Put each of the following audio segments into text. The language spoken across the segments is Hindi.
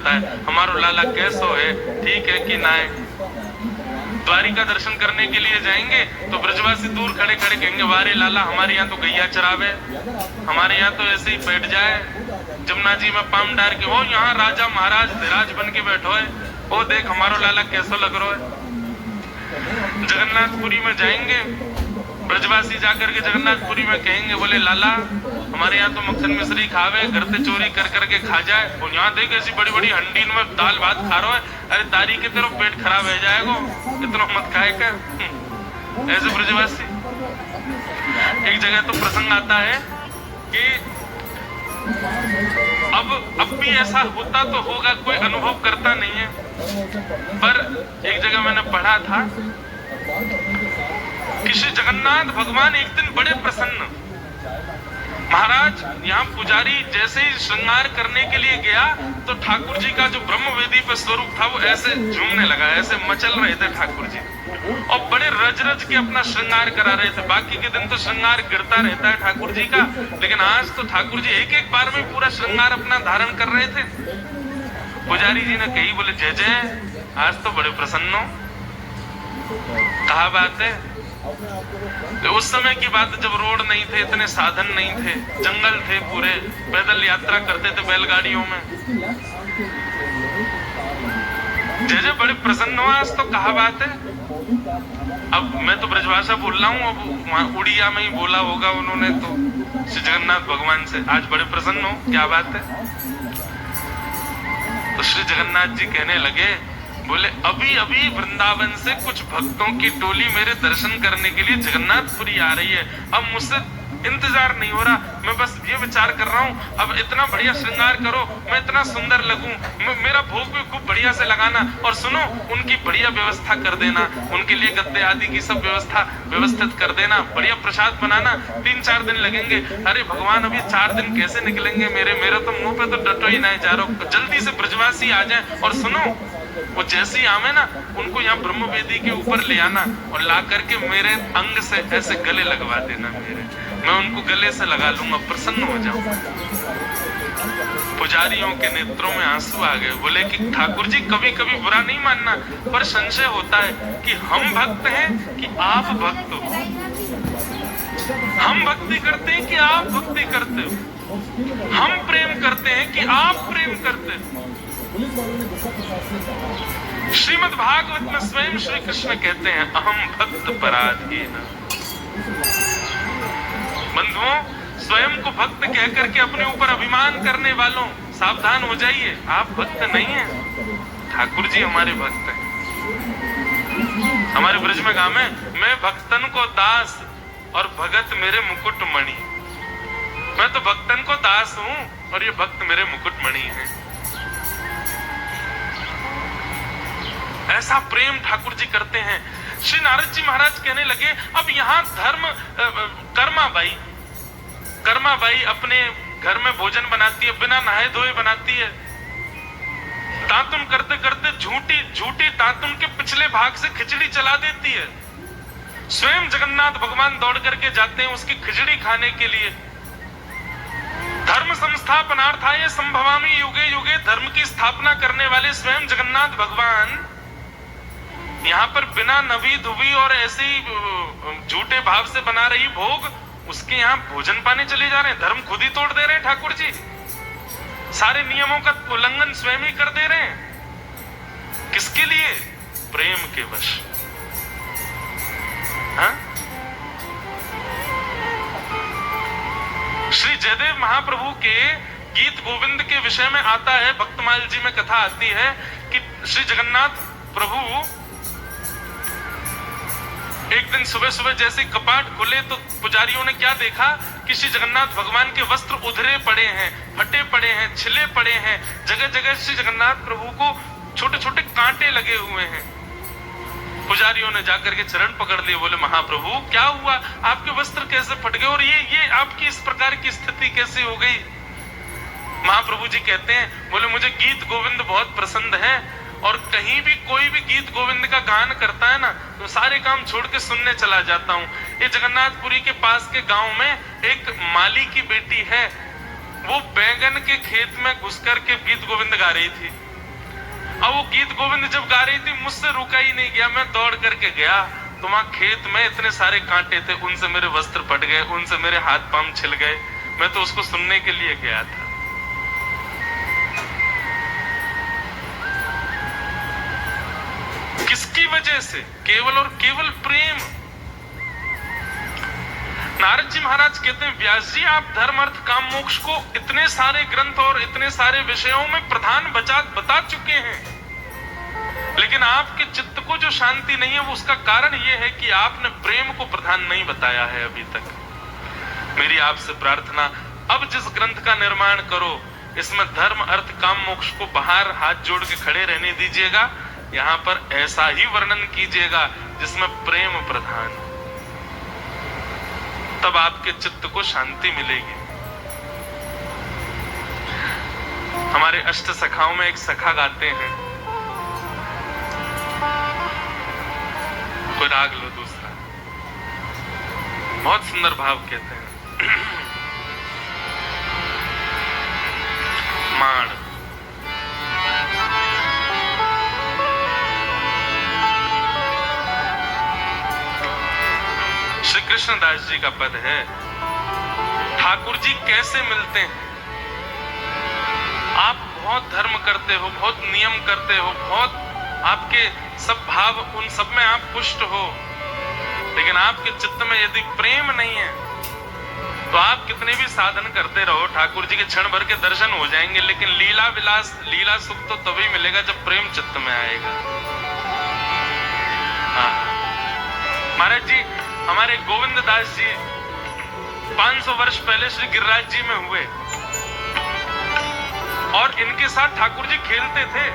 होता है, हमारो लाला कैसो है, ठीक है कि ना है। द्वारिका दर्शन करने के लिए जाएंगे तो ब्रजवासी दूर खड़े खड़े कहेंगे, वारे लाला हमारे यहाँ तो गैया चरावे, हमारे यहाँ तो ऐसे ही बैठ जाए जमुना जी में पाम डार के, वो यहाँ राजा महाराज धीराज बन के बैठो है, वो देख हमारो लाला कैसो लग रहा है। जगन्नाथपुरी में जाएंगे, ब्रजवासी जाकर के जगन्नाथपुरी में कहेंगे, बोले लाला हमारे यहाँ तो मक्खन मिश्री खावे, घर से चोरी कर करके खा जाए, और यहाँ देख ऐसी बड़ी बड़ी हंडीन में दाल भात खा रहा है, अरे तारी के तेरा पेट खराब हो जाएगा, इतना मत खाए कर। ऐसे ब्रजवासी। एक जगह तो प्रसंग आता है कि अब भी ऐसा होता तो होगा, कोई अनुभव करता नहीं है, पर एक जगह मैंने पढ़ा था कि श्री जगन्नाथ भगवान एक दिन बड़े प्रसन्न, महाराज यहाँ पुजारी जैसे ही श्रृंगार करने के लिए गया तो ठाकुर जी का जो ब्रह्मवेदी पर स्वरूप था वो ऐसे झूमने लगा, ऐसे मचल रहे थे ठाकुर जी, और बड़े रज रज के अपना श्रृंगार करा रहे थे। बाकी के दिन तो श्रृंगार गिरता रहता है ठाकुर जी का, लेकिन आज तो ठाकुर जी एक एक बार में पूरा श्रृंगार अपना धारण कर रहे थे। पुजारी जी ने कही, बोले जय जय, आज तो बड़े प्रसन्न हो, कहा बात है। तो उस समय की बात जब रोड नहीं थे, इतने साधन नहीं थे, जंगल थे पूरे, पैदल यात्रा करते थे बैलगाड़ियों में। जय बड़े प्रसन्न हो आज तो, कहा बात है। अब मैं तो ब्रजभाषा बोल रहा हूँ, अब वहां उड़िया में ही बोला होगा उन्होंने तो श्री जगन्नाथ भगवान से, आज बड़े प्रसन्न हो, क्या बात है। तो श्री जगन्नाथ जी कहने लगे, बोले अभी अभी वृंदावन से कुछ भक्तों की टोली मेरे दर्शन करने के लिए जगन्नाथपुरी आ रही है, अब मुझसे इंतजार नहीं हो रहा, मैं बस ये विचार कर रहा हूँ, अब इतना बढ़िया श्रृंगार करो, मैं इतना सुंदर लगूं, मेरा भोग भी खूब बढ़िया से लगाना, और सुनो उनकी बढ़िया व्यवस्था कर देना, उनके लिए गद्दे आदि की सब व्यवस्था व्यवस्थित कर देना, बढ़िया प्रसाद बनाना, 3-4 दिन लगेंगे। अरे भगवान अभी 4 दिन कैसे निकलेंगे मेरे तो मुंह पे तो डटो ही नहीं जा रहा, जल्दी से ब्रजवासी आ जाए, और सुनो वो जैसे ही आवे ना, उनको यहाँ ब्रह्मवेदी के ऊपर ले आना और ला करके मेरे अंग से ऐसे गले लगवा देना, मैं उनको गले से लगा लूंगा, प्रसन्न हो जाऊं। पुजारियों के नेत्रों में आंसू आ गए, बोले कि ठाकुर जी कभी कभी बुरा नहीं मानना, पर संशय होता है कि हम भक्त हैं कि आप भक्त हो, हम भक्ति करते हैं कि आप भक्ति करते हो, हम प्रेम करते हैं कि आप प्रेम करते हो। श्रीमद् भागवत में स्वयं श्री कृष्ण कहते हैं, अहम भक्त पराधीन। बंधुओं, स्वयं को भक्त कह करके अपने ऊपर अभिमान करने वालों सावधान हो जाइए, आप भक्त नहीं हैं, ठाकुर जी हमारे भक्त हैं। हमारे ब्रज में गाँव में, मैं भक्तन को दास और भगत मेरे मुकुट मणि, मैं तो भक्तन को दास हूं और ये भक्त मेरे मुकुट मणि है। ऐसा प्रेम ठाकुर जी करते हैं। श्री नारद जी महाराज कहने लगे, अब यहाँ धर्म कर्मा बाई अपने घर में भोजन बनाती है, बिना नहाए धोए बनाती है, तातुन करते करते झूठी तातुन के पिछले भाग से खिचड़ी चला देती है। स्वयं जगन्नाथ भगवान दौड़ करके जाते हैं उसकी खिचड़ी खाने के लिए। धर्म संस्थापनार्थाय संभवामि युगे युगे, धर्म की स्थापना करने वाले स्वयं जगन्नाथ भगवान यहाँ पर बिना नवी धुवी और ऐसे झूठे भाव से बना रही भोग, उसके यहाँ भोजन पाने चले जा रहे हैं, धर्म खुद ही तोड़ दे रहे हैं ठाकुर जी, सारे नियमों का उल्लंघन स्वयं ही कर दे रहे हैं। किसके लिए? प्रेम के वश। हाँ? श्री जयदेव महाप्रभु के गीत गोविंद के विषय में आता है, भक्तमाल जी में कथा आती है कि श्री जगन्नाथ प्रभु एक दिन सुबह सुबह जैसे कपाट खुले तो पुजारियों ने क्या देखा कि श्री जगन्नाथ भगवान के वस्त्र उधरे पड़े हैं, फटे पड़े हैं, छिले पड़े हैं, जगह जगह श्री जगन्नाथ प्रभु को छोटे छोटे कांटे लगे हुए हैं। पुजारियों ने जाकर के चरण पकड़ लिए, बोले महाप्रभु क्या हुआ, आपके वस्त्र कैसे फट गए और ये आपकी इस प्रकार की स्थिति कैसे हो गई। महाप्रभु जी कहते हैं, बोले मुझे गीत गोविंद बहुत पसंद है और कहीं भी कोई भी गीत गोविंद का गान करता है ना तो सारे काम छोड़ के सुनने चला जाता हूँ। ये जगन्नाथपुरी के पास के गांव में एक माली की बेटी है, वो बैंगन के खेत में घुस कर के गीत गोविंद गा रही थी। अब वो गीत गोविंद जब गा रही थी, मुझसे रुका ही नहीं गया, मैं दौड़ करके गया। तो वहां खेत में इतने सारे कांटे थे, उनसे मेरे वस्त्र फट गए, उनसे मेरे हाथ पांव छिल गए। मैं तो उसको सुनने के लिए गया था। किसकी वजह से? केवल और केवल प्रेम। नारद जी महाराज कहते हैं, व्यास जी आप धर्म अर्थ काम मोक्ष को इतने सारे ग्रंथ और इतने सारे विषयों में प्रधान बता चुके हैं, लेकिन आपके चित्त को जो शांति नहीं है वो उसका कारण यह है कि आपने प्रेम को प्रधान नहीं बताया है अभी तक। मेरी आपसे प्रार्थना, अब जिस ग्रंथ का निर्माण करो इसमें धर्म अर्थ काम मोक्ष को बाहर हाथ जोड़ के खड़े रहने दीजिएगा, यहां पर ऐसा ही वर्णन कीजिएगा जिसमें प्रेम प्रधान हो, तब आपके चित्त को शांति मिलेगी। हमारे अष्ट सखाओं में एक सखा गाते हैं, कोई राग लो दूसरा, बहुत सुंदर भाव कहते हैं। माण श्री कृष्णदास जी का पद है, ठाकुर जी कैसे मिलते हैं? आप बहुत धर्म करते हो, बहुत नियम करते हो, बहुत आपके सब भाव उन सब में आप पुष्ट हो, लेकिन आपके चित्त में यदि प्रेम नहीं है तो आप कितने भी साधन करते रहो, ठाकुर जी के क्षण भर के दर्शन हो जाएंगे, लेकिन लीला विलास लीला सुख तो तभी मिलेगा जब प्रेम चित्त में आएगा। महाराज जी हमारे गोविंद दास जी 500 वर्ष पहले श्री गिरिराज जी में हुए और इनके साथ ठाकुर जी खेलते थे।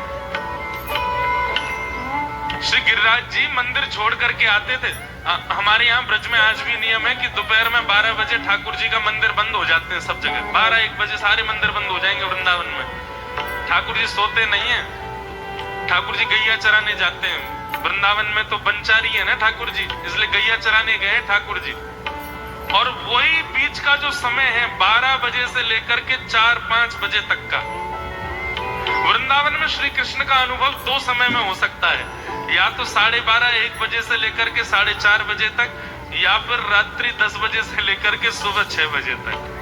श्री गिरिराज जी मंदिर छोड़ करके आते थे। हमारे यहाँ ब्रज में आज भी नियम है कि दोपहर में 12 बजे ठाकुर जी का मंदिर बंद हो जाते हैं सब जगह। 12-1 बजे सारे मंदिर बंद हो जाएंगे वृंदावन में। ठाकुर जी सोते नहीं है, ठाकुर जी गैया चराने जाते हैं। वृंदावन में तो बनचारी है ना ठाकुर जी, इसलिए गैया चराने गए ठाकुर जी। और वही बीच का जो समय है 12 बजे से लेकर के 4-5 बजे तक का, वृंदावन में श्री कृष्ण का अनुभव 2 समय में हो सकता है, या तो 12:30-1 बजे से लेकर के 4:30 बजे तक, या फिर रात्रि 10 बजे से लेकर के सुबह 6 बजे तक।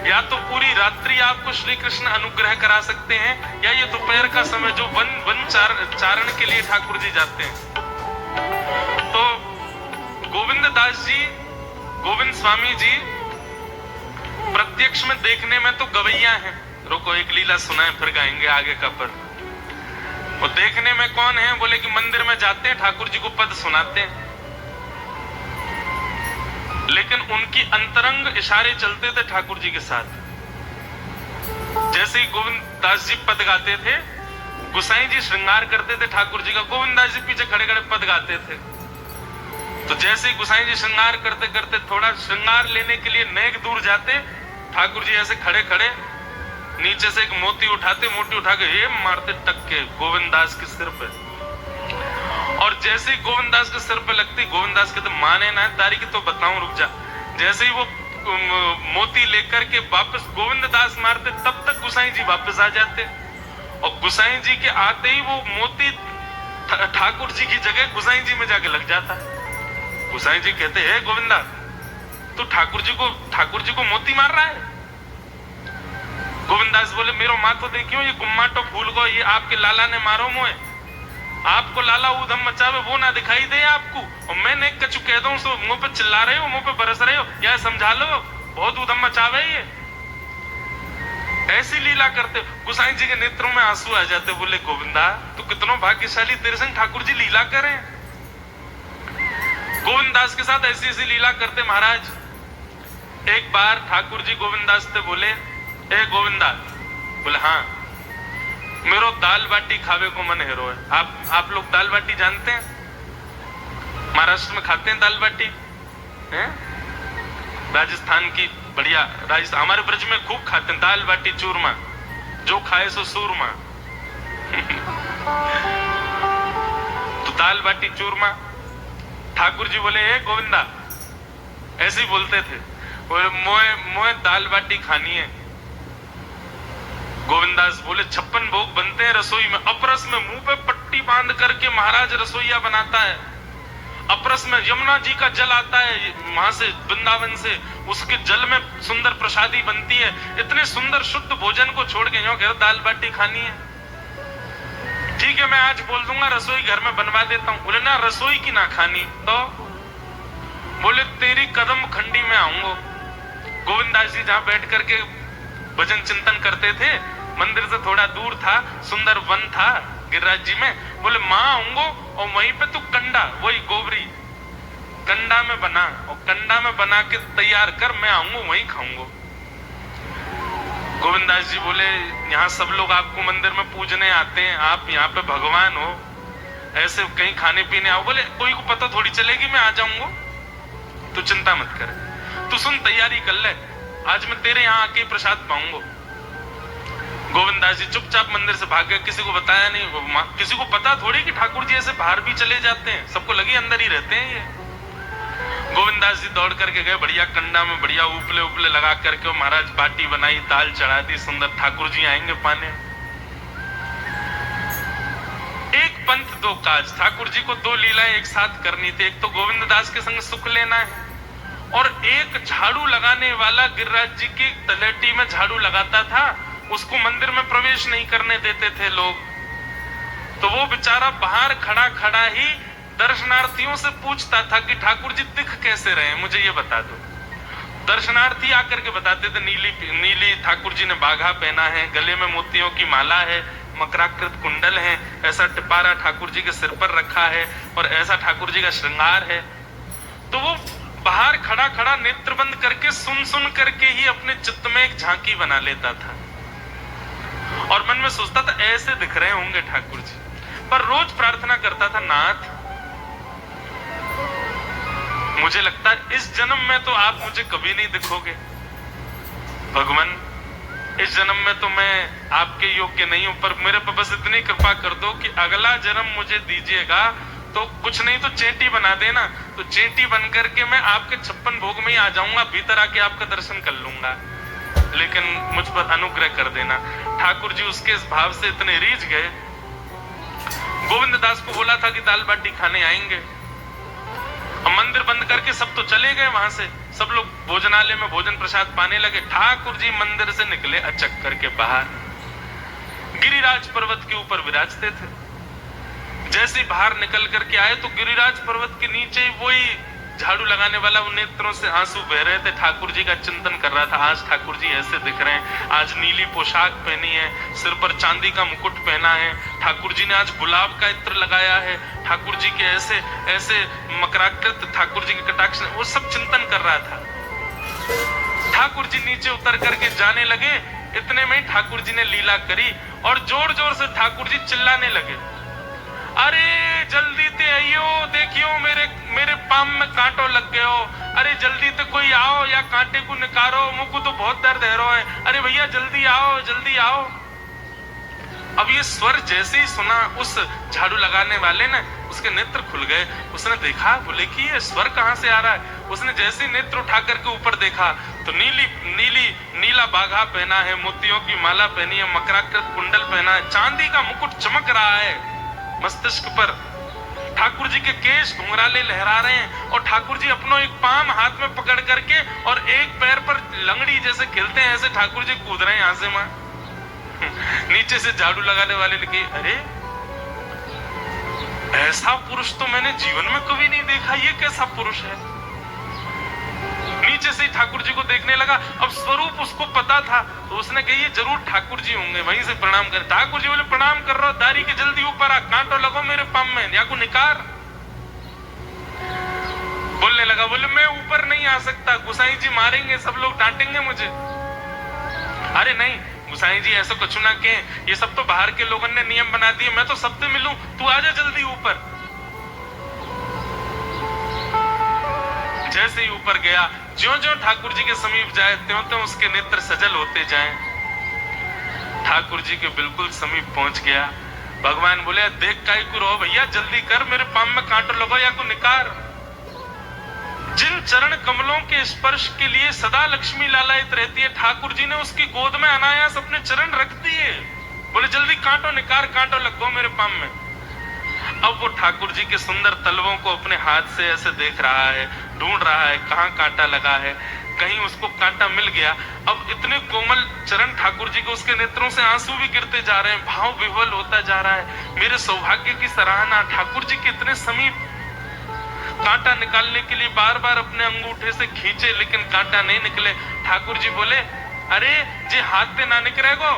या तो पूरी रात्रि आपको श्री कृष्ण अनुग्रह करा सकते हैं, या ये दोपहर का समय जो वन चारण के लिए ठाकुर जी जाते हैं। तो गोविंद दास जी, गोविंद स्वामी जी प्रत्यक्ष में देखने में तो गवैया हैं। रुको एक लीला सुनाए फिर गाएंगे आगे का पद। वो देखने में कौन है? बोले कि मंदिर में जाते हैं ठाकुर जी को पद सुनाते हैं, लेकिन उनकी अंतरंग इशारे चलते थे ठाकुर जी के साथ। जैसे ही गोविंद दास जी पद गाते थे, गुसाई जी श्रृंगार करते थे ठाकुर जी का, गोविंद दास जी पीछे खड़े खड़े पद गाते थे। तो जैसे ही गुसाई जी श्रृंगार करते करते थोड़ा श्रृंगार लेने के लिए नेक दूर जाते, ठाकुर जी ऐसे खड़े खड़े नीचे से एक मोती उठाते, मोती उठा के ये मारते टक्के गोविंद दास के सिर पे। और जैसे ही गोविंद दास के सिर पे लगती, गोविंद दास कहते माने ना तारी की तो बताऊं, रुक जा। जैसे ही वो मोती लेकर के वापस गोविंद दास मारते, तब तक गुसाई जी वापस आ जाते। और गुसाई जी के आते ही वो मोती ठाकुर जी की जगह गुसाई जी में जाके लग जाता। गुसाई जी कहते हैं गोविंदा तू ठाकुर जी को मोती मार रहा है? गोविंदास बोले मेरो माथो देखियो, ये गुम्माटो फूल को ये आपके लाला ने मारो मोए। आपको लाला ऊधम मचावे वो ना दिखाई दे आपको, और मैंने कछु कह दूं सो मुंह पे चिल्ला रहे हो, मुंह पे बरस रहे हो, या समझा लो बहुत ऊधम मचावे ये। ऐसी लीला करते। गुसाई जी के नेत्रों में आंसू आ जाते। बोले गोविंदा तू कितना भाग्यशाली, तेरे संग ठाकुर जी लीला करें। गोविंदास के साथ ऐसी ऐसी लीला करते महाराज। एक बार ठाकुर जी गोविंदास से बोले ए गोविंदा, बोले हाँ मेरो दाल बाटी खावे को मन हेरो है। आप लोग दाल बाटी जानते हैं? महाराष्ट्र में खाते हैं दाल बाटी हैं? राजस्थान की बढ़िया, राजस्थान हमारे ब्रज में खूब खाते हैं दाल बाटी चूरमा, जो खाए सो सूरमा। तो दाल बाटी चूरमा ठाकुर जी बोले ए गोविंदा, ऐसे ही बोलते थे, बोले मोए दाल बाटी खानी है। गोविंदास बोले 56 भोग बनते हैं रसोई में। अपरस में मुंह पे पट्टी बांध करके महाराज रसोईया बनाता है। अपरस में यमुना जी का जल आता है वहां से, वृंदावन से, उसके जल में सुंदर प्रसादी बनती है। इतने सुंदर शुद्ध भोजन को छोड़ के यूं कह दाल बाटी खानी है, ठीक है मैं आज बोल दूंगा रसोई घर में बनवा देता हूं। बोले ना रसोई की ना खानी तो बोले तेरी कदम खंडी में आऊंगा। गोविंदास जी जहां बैठ करके भजन चिंतन करते थे, मंदिर से थोड़ा दूर था, सुंदर वन था गिरिराज जी में। बोले मां आऊंगो और वहीं पे तू कंडा, वही गोबरी कंडा में बना और कंडा में बना के तैयार कर, मैं आऊंगा वहीं खाऊंगा। गोविंदास जी बोले यहाँ सब लोग आपको मंदिर में पूजने आते हैं, आप यहाँ पे भगवान हो, ऐसे कहीं खाने पीने आओ। बोले कोई को पता थोड़ी चलेगी, मैं आ जाऊंगा, तू चिंता मत कर, तू सुन तैयारी कर ले, आज मैं तेरे यहाँ आके प्रसाद पाऊंगा। गोविंदास जी चुपचाप मंदिर से भाग गए, किसी को बताया नहीं। किसी को पता थोड़ी कि ठाकुर जी ऐसे बाहर भी चले जाते हैं, सबको लगे अंदर ही रहते हैं ये। गोविंदास जी दौड़ करके गए, बढ़िया कंडा में बढ़िया उपले उपले लगा करके महाराज बाटी बनाई, दाल चढ़ा दी, सुंदर ठाकुर जी आएंगे पाने। एक पंथ दो काज, ठाकुर जी को दो लीलाएं एक साथ करनी थी। एक तो गोविंददास के संग सुख लेना है, और एक झाड़ू लगाने वाला गिरिराज जी की तलेटी में झाड़ू लगाता था, उसको मंदिर में प्रवेश नहीं करने देते थे लोग। तो वो बेचारा बाहर खड़ा खड़ा ही दर्शनार्थियों से पूछता था कि ठाकुर जी दिख कैसे रहे, मुझे ये बता दो। दर्शनार्थी आकर के बताते थे नीली ठाकुर जी ने बाघा पहना है, गले में मोतियों की माला है, मकराकृत कुंडल है, ऐसा टिपारा ठाकुर जी के सिर पर रखा है और ऐसा ठाकुर जी का श्रृंगार है। तो वो बाहर खड़ा खड़ा नेत्र बंद करके सुन सुन करके ही अपने चित्त में एक झांकी बना लेता था और मन में सोचता था ऐसे दिख रहे होंगे ठाकुर जी। पर रोज प्रार्थना करता था, नाथ मुझे लगता है इस जन्म में तो आप मुझे कभी नहीं दिखोगे, भगवान इस जन्म में तो मैं आपके योग्य नहीं हूं, पर मेरे पर बस इतनी कृपा कर दो कि अगला जन्म मुझे दीजिएगा तो कुछ नहीं तो चेटी बना देना, तो चेटी बन करके मैं आपके 56 भोग में ही आ जाऊंगा, भीतर आके आपका दर्शन कर लूंगा, लेकिन मुझ पर अनुग्रह कर देना। ठाकुर जी उसके इस भाव से इतने रीझ गए। गोविंददास को बोला था कि दाल बाटी खाने आएंगे, मंदिर बंद करके सब तो चले गए वहां से, सब लोग भोजनालय में भोजन प्रसाद पाने लगे। ठाकुर जी मंदिर से निकले अचक करके बाहर, गिरिराज पर्वत के ऊपर विराजते थे। जैसे ही बाहर निकल करके आए तो गिरिराज पर्वत के नीचे वही झाड़ू लगाने वाला उन नेत्रों से आंसू बह रहे थे, ठाकुर जी का चिंतन कर रहा था। आज ठाकुर जी ऐसे दिख रहे हैं, आज नीली पोशाक पहनी है, सिर पर चांदी का मुकुट पहना है, ठाकुर जी ने आज गुलाब का इत्र लगाया है, ठाकुर जी के ऐसे ऐसे मकराकृत ठाकुर जी के कटाक्ष, वो सब चिंतन कर रहा था। ठाकुर जी नीचे उतर करके जाने लगे, इतने में ठाकुर जी ने लीला करी और जोर जोर से ठाकुर जी चिल्लाने लगे, अरे जल्दी ते आइयो, देखियो मेरे पाम में कांटो लग गयो, अरे जल्दी तो कोई आओ या कांटे को निकालो, मुझको तो बहुत दर्द है रहा है, अरे भैया जल्दी आओ जल्दी आओ। अब ये स्वर जैसे ही सुना उस झाड़ू लगाने वाले ने, उसके नेत्र खुल गए, उसने देखा, बोले कि ये स्वर कहां से आ रहा है। उसने जैसे ही नेत्र उठा करके ऊपर देखा तो नीला बाघा पहना है, मोतियों की माला पहनी है, मकराकृत कुंडल पहना है, चांदी का मुकुट चमक रहा है मस्तिष्क पर, ठाकुर जी के केश घुंघराले लहरा रहे हैं और ठाकुर जी अपनो एक पाम हाथ में पकड़ करके और एक पैर पर लंगड़ी जैसे खेलते हैं ऐसे ठाकुर जी कूद रहे हैं यहां से वहां। नीचे से झाड़ू लगाने वाले ने कहा, अरे ऐसा पुरुष तो मैंने जीवन में कभी नहीं देखा, ये कैसा पुरुष है। नीचे से ठाकुर जी को देखने लगा, अब स्वरूप उसको पता था तो उसने कहा ये जरूर ठाकुर जी होंगे, वहीं से प्रणाम कर। ठाकुर जी बोले प्रणाम कर रहा हूं, दारी के जल्दी ऊपर आ, कांटो लगो मेरे पाम में, या को निकार। बोलने लगा, बोले मैं ऊपर नहीं आ सकता, गुसाई जी मारेंगे, सब लोग डांटेंगे मुझे। अरे नहीं गुसाई जी ऐसा कुछ ना कहें, ये सब तो बाहर के लोगों ने नियम बना दिए, मैं तो सबसे मिलूं, तू आजा जल्दी ऊपर। जैसे ही ऊपर गया, ज्यों-ज्यों ठाकुर जी के समीप जाए त्यों-त्यों उसके नेत्र सजल होते जाएं। ठाकुर जी के बिल्कुल समीप पहुंच गया। भगवान बोले, देख काई को रो भैया, जल्दी कर, मेरे पाम में कांटो लगो या को निकार। जिन चरण कमलों के स्पर्श के लिए सदा लक्ष्मी लालायित रहती है, ठाकुर जी ने उसकी गोद में अनायास अपने चरण रख दिए। बोले जल्दी कांटो निकार, कांटो लगो मेरे पाम में। अब वो ठाकुर जी के सुंदर तलवों को अपने हाथ से ऐसे देख रहा है, ढूंढ रहा है कहाँ कांटा लगा है, कहीं उसको कांटा मिल गया। अब इतने कोमल चरण ठाकुर जी को, उसके नेत्रों से आंसू भी गिरते जा रहे हैं, भाव विह्वल होता जा रहा है। मेरे सौभाग्य की सराहना, ठाकुर जी के इतने समीप। कांटा निकालने के लिए बार बार अपने अंगूठे से खींचे, लेकिन कांटा नहीं निकले। ठाकुर जी बोले अरे जे हाथ पे ना निकले गो।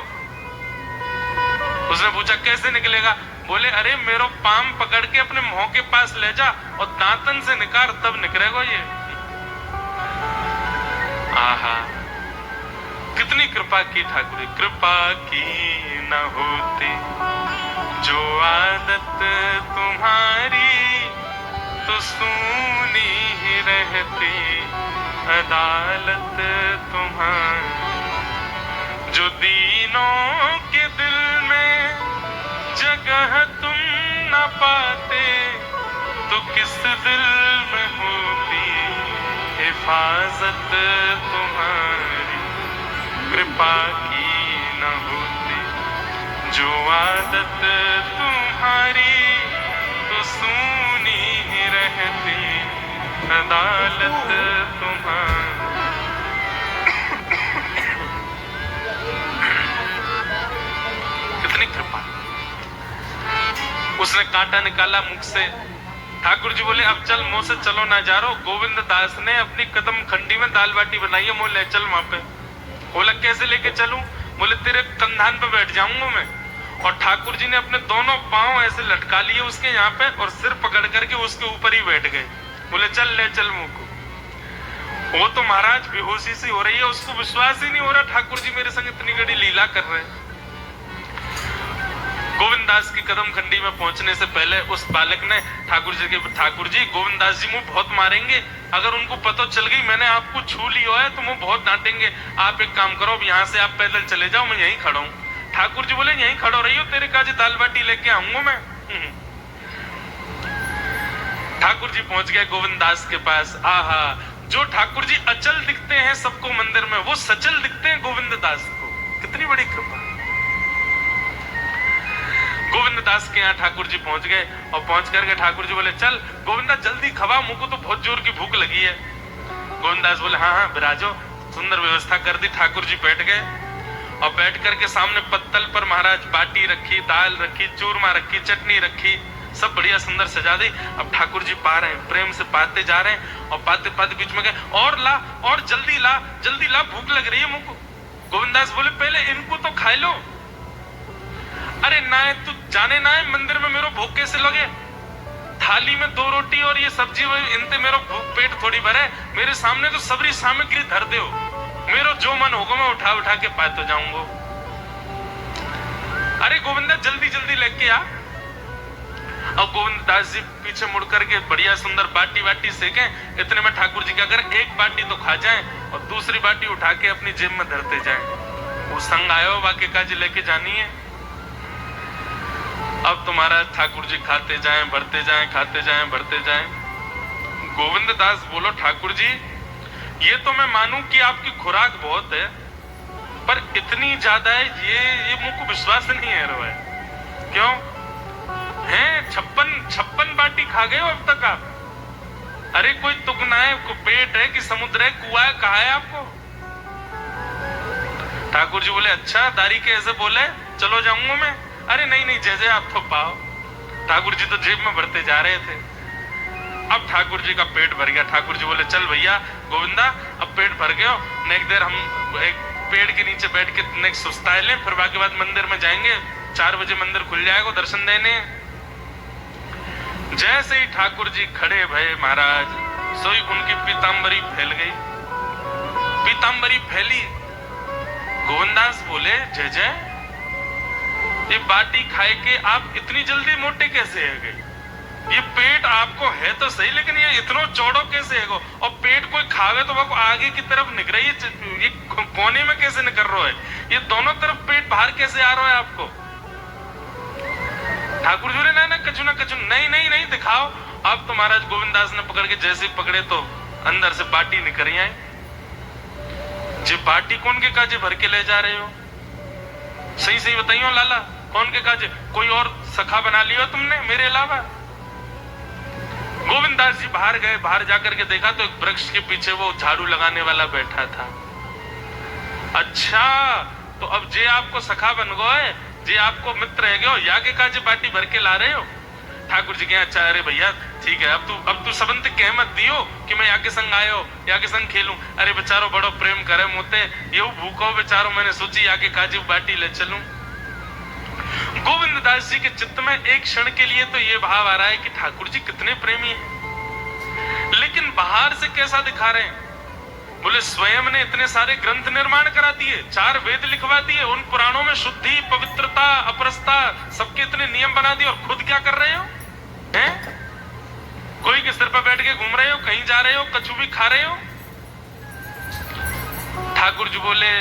उसने पूछा कैसे निकलेगा? बोले अरे मेरो पाम पकड़ के अपने मुंह के पास ले जा और दांतन से निकाल, तब निकलेगा ये। आहा, कितनी कृपा की ठाकुर जी। कृपा की न होती जो आदत तुम्हारी, तो सूनी ही रहती अदालत तुम्हारी। जो दीनों के दिल में जगह तुम न पाते, तो किस दिल में होती हिफाजत तुम्हारी। कृपा की न होती जो आदत तुम्हारी, तो सूनी ही रहती अदालत तुम्हारी। कितनी कृपा। उसने कांटा निकाला मुख से। ठाकुर जी बोले अब चल, मुंह से चलो ना जा रहो। गोविंद दास ने अपनी कदम खंडी में दाल बाटी बनाई है, मुंह ले चल वहां पे। बोला कैसे लेके चलूं? बोले तेरे कंधान पे बैठ जाऊंगा मैं। और ठाकुर जी ने अपने दोनों पांव ऐसे लटका लिए उसके यहाँ पे और सिर पकड़ करके उसके ऊपर ही बैठ गए। बोले चल ले चल मुंह को। वो तो महाराज बेहोशी सी हो रही है, उसको विश्वास ही नहीं हो रहा ठाकुर जी मेरे संग इतनी बड़ी लीला कर रहे हैं। गोविंद दास की कदम खंडी में पहुंचने से पहले उस बालक ने ठाकुर जी गोविंद दास जी मुंह बहुत मारेंगे, अगर उनको पता चल गई मैंने आपको छू लिया है तो मुंह बहुत डांटेंगे। आप एक काम करो, यहाँ से आप पैदल चले जाओ, मैं यहीं खड़ा हूँ। ठाकुर जी बोले यहीं खड़ो रही हो, तेरे काजी दाल बाटी लेके आऊंगा मैं। ठाकुर जी पहुंच गए गोविंद दास के पास। आहा, जो ठाकुर जी अचल दिखते हैं सबको मंदिर में, वो सचल दिखते हैं गोविंद दास को। कितनी बड़ी कृपा। गोविंद दास के यहाँ ठाकुर जी पहुंच गए और पहुंच करके ठाकुर जी बोले चल गोविंदा जल्दी खवा, मुझको तो बहुत जोर की भूख लगी है। गोविंद दास बोले हाँ हाँ बिराजो। सुंदर व्यवस्था कर दी। ठाकुर जी बैठ गए और बैठ करके सामने पत्तल पर महाराज बाटी रखी, दाल रखी, चूरमा रखी, चटनी रखी, सब बढ़िया सुंदर सजा दी। अब ठाकुर जी पा रहे हैं, प्रेम से पाते जा रहे हैं और पाते पाते बीच में गए और ला और जल्दी ला, भूख लग रही है मुझको। गोविंदास बोले पहले इनको तो खा लो। अरे ना तू जाने ना है मंदिर में मेरो भूख कैसे लगे? थाली में 2 रोटी और ये सब्जी, इनते मेरो भूख पेट थोड़ी भरे। मेरे सामने तो सबरी सामग्री धर दो, मेरो जो मन होगा मैं उठा उठा के पाते जाऊंगा। अरे गोविंदा जल्दी जल्दी लेके आ। और गोविंद दास जी पीछे मुड़ करके बढ़िया सुंदर बाटी वाटी सेके। इतने में ठाकुर जी क्या करें, एक बाटी तो खा जाएं और दूसरी बाटी उठा के अपनी जेब में धरते जाएं। वो संग आयो वाक्य काजी लेके जानी है। अब तो महाराज ठाकुर जी खाते जाएं, बढ़ते जाएं, खाते जाएं, बढ़ते जाएं। गोविंद दास बोलो ठाकुर जी ये तो मैं मानूं कि आपकी खुराक बहुत है, पर इतनी ज्यादा है ये मुझको विश्वास नहीं है रहा है। क्यों हैं 56 बाटी खा गए हो अब तक आप? अरे कोई तुगना है, कोई पेट है कि समुद्र है, कुआं है, कहा है आपको? ठाकुर जी बोले अच्छा दारी के ऐसे बोले, चलो जाऊंगा मैं। अरे नहीं जैसे आप तो पाओ। ठाकुर जी तो जेब में भरते जा रहे थे। अब ठाकुर जी का पेट भर गया। ठाकुर जी बोले चल भैया गोविंदा अब पेट भर गया, नेक्स्ट देर हम एक पेड़ के नीचे बैठ के नेक्स्ट सुस्ताए लें, फिर बाकी बाद मंदिर में जाएंगे। 4 बजे मंदिर खुल जाएगा दर्शन देने। जैसे ही ठाकुर जी खड़े भये महाराज, सोई उनकी पीतांबरी फैल गई। पीतांबरी फैली। गोविंदास बोले जय जय, ये बाटी खाए के आप इतनी जल्दी मोटे कैसे है गए? ये पेट आपको है तो सही, लेकिन ये इतना चौड़ो कैसे है? और पेट कोई खावे तो वो आगे की तरफ निकल रही है, ये कोने में कैसे निकल रहा है? ये दोनों तरफ पेट बाहर कैसे आ रहा है आपको? ठाकुर जी ने ना कछु नहीं दिखाओ। अब तो महाराज गोविंदास ने पकड़ के जैसे पकड़े तो अंदर से बाटी निकल आई। जे बाटी कौन के काजे भर के ले जा रहे हो? सही सही बताइयो लाला, कौन के काजे? कोई और सखा बना लियो तुमने मेरे अलावा? गोविंददास जी बाहर गए, बाहर जाकर के देखा तो एक वृक्ष के पीछे वो झाड़ू लगाने वाला बैठा था। अच्छा, तो अब जे आपको सखा बन गए, जे आपको मित्र है गयो, या के काजे बाटी भर के ला रहे हो? ठाकुर जी के अच्छा, अरे भैया ठीक है, अब तू सबंत कह मत दियो कि मैं या के संग आयो, या के संग खेलूं। अरे बेचारो बड़ो प्रेम करे मोते, ये भूखो बेचारो, मैंने सोची या के काजे बाटी ले चलूं। गोविंददास जी के चित्त में एक क्षण के लिए तो ये भाव आ रहा है कि ठाकुर जी कितने प्रेमी हैं, लेकिन बाहर से कैसा दिखा रहे हैं? बोले स्वयं ने इतने सारे ग्रंथ निर्माण करा दिए, 4 वेद लिखवा दिए, उन पुराणों में शुद्धि, पवित्रता, अपरसता, सबके इतने नियम बना दिए, और खुद क्या कर रहे हो? हैं? कोई के सिर पर बैठ के घूम रहे हो, कहीं जा रहे हो, कछु भी खा रहे हो? ठाकुर जी बोले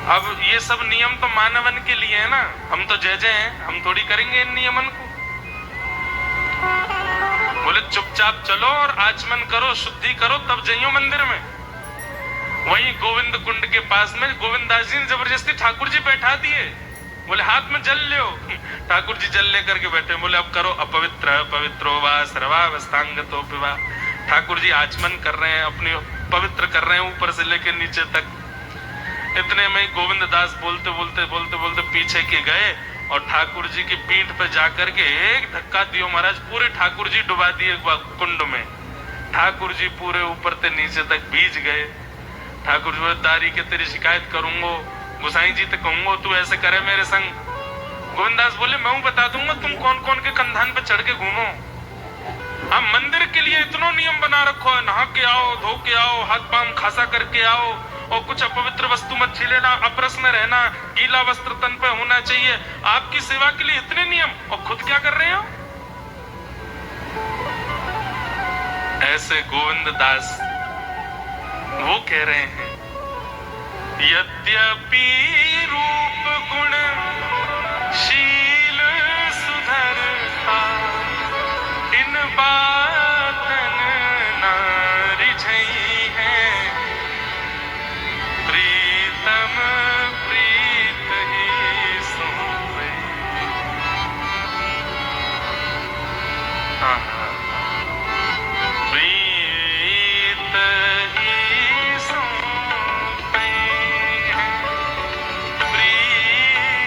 अब ये सब नियम तो मानवन के लिए है ना, हम तो जय जय हैं, हम थोड़ी करेंगे इन नियमन को। बोले चुपचाप चलो और आचमन करो, शुद्धि करो, तब जाइयो मंदिर में। वहीं गोविंद कुंड के पास में गोविंददास जी ने जबरदस्ती ठाकुर जी बैठा दिए। बोले हाथ में जल लो। ठाकुर जी जल लेकर के बैठे, बोले अब करो अपवित्र पवित्रो वा सर्वावस्थांगतो पिवा। ठाकुर जी आचमन कर रहे हैं, अपनी पवित्र कर रहे हैं ऊपर से लेकर नीचे तक। इतने में गोविंददास बोलते बोलते बोलते बोलते पीछे के गए और ठाकुर जी की पीठ पे जाकर के एक धक्का दियो महाराज, पूरे ठाकुर जी डुबा दिए कुंड में। ठाकुर जी पूरे ऊपर से नीचे तक भीज गए। ठाकुर जी दारी के तेरी शिकायत करूंगो, गुसाई जी तो कहूंगो तू ऐसे करे मेरे संग। गोविंददास बोले मैं बता दूंगा तुम कौन कौन के कंधान पे चढ़ के घूमो। हम मंदिर के लिए इतना नियम बना रखो है, नहा के आओ, धो के आओ, हाथ पांव खासा करके आओ, और कुछ अपवित्र वस्तु मत छीलेना, अपरस में रहना, गीला वस्त्र तन पे होना चाहिए। आपकी सेवा के लिए इतने नियम, और खुद क्या कर रहे हो? ऐसे गोविंददास वो कह रहे हैं यद्यपि रूप गुण शील सुधरता, इन बातन ना रिझई है, प्रीतम प्रीत ही सोवे। प्रीत ही सोवे, प्रीत